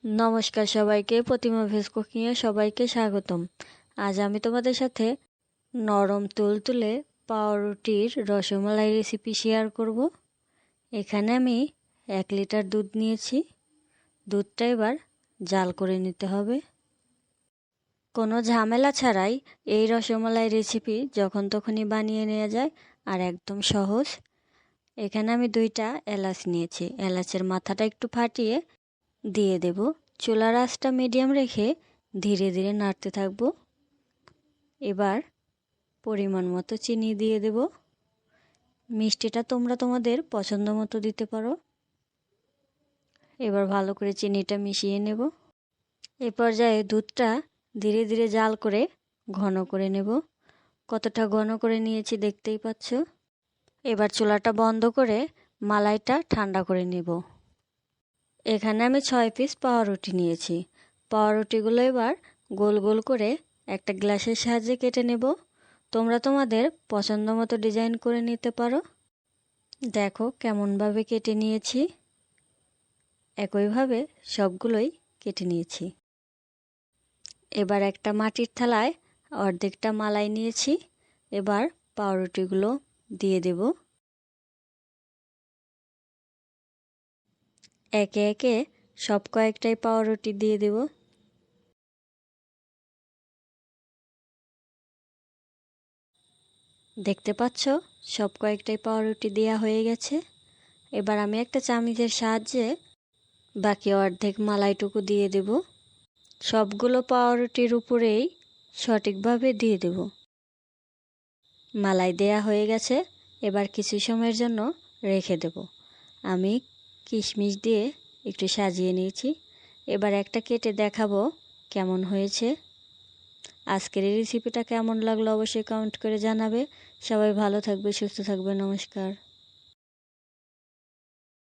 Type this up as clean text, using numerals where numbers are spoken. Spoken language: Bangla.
নমস্কার সবাইকে, প্রতিমা ভেজ কুকিংয়ে সবাইকে স্বাগতম। আজ আমি তোমাদের সাথে নরম তুলতুলে পাউরুটির রসমালাই রেসিপি শেয়ার করব। এখানে আমি 1 লিটার দুধ নিয়েছি। দুধটা এবার জাল করে নিতে হবে। কোনো ঝামেলা ছাড়াই এই রসমালাই রেসিপি যখন তখনই বানিয়ে নেওয়া যায় আর একদম সহজ। এখানে আমি 2টা এলাচ নিয়েছি। এলাচের মাথাটা একটু ফাটিয়ে দিয়ে দেব। চুলার আঁচটা মিডিয়াম রেখে ধীরে ধীরে নাড়তে থাকব। এবার পরিমাণ মতো চিনি দিয়ে দেব। মিষ্টিটা তোমরা তোমাদের পছন্দ মতো দিতে পারো। এবার ভালো করে চিনিটা মিশিয়ে নেব। এ পর্যায়ে দুধটা ধীরে ধীরে জাল করে ঘন করে নেব। কতটা ঘন করে নিয়েছি দেখতেই পাচ্ছ। এবার চুলাটা বন্ধ করে মালাইটা ঠান্ডা করে নেব। এখানে আমি 6 পিস পাউরুটি নিয়েছি। পাউরুটিগুলো এবার গোল গোল করে একটা গ্লাসের সাহায্যে কেটে নেব। তোমরা তোমাদের পছন্দ মতো ডিজাইন করে নিতে পারো। দেখো কেমনভাবে কেটে নিয়েছি। একইভাবে সবগুলোই কেটে নিয়েছি। এবার একটা মাটির থালায় অর্ধেকটা মালাই নিয়েছি। এবার পাউরুটিগুলো দিয়ে দেব। একে একে সব কয়েকটাই পাউরুটি দিয়ে দেব। দেখতে পাচ্ছ সব কয়েকটাই পাউরুটি দেওয়া হয়ে গেছে। এবার আমি একটা চামচের সাহায্যে বাকি অর্ধেক মালাইটুকু দিয়ে দেব। সবগুলো পাউরুটির উপরেই সঠিকভাবে দিয়ে দেব। মালাই দেয়া হয়ে গেছে। এবার কিছু সময়ের জন্য রেখে দেব। আমি কিশমিশ দিয়ে একটু সাজিয়ে নিয়েছি। এবার একটা কেটে দেখাবো কেমন হয়েছে। আজকের এই রেসিপিটা কেমন লাগলো অবশ্যই কমেন্ট করে জানাবে। সবাই ভালো থাকবে, সুস্থ থাকবে। নমস্কার।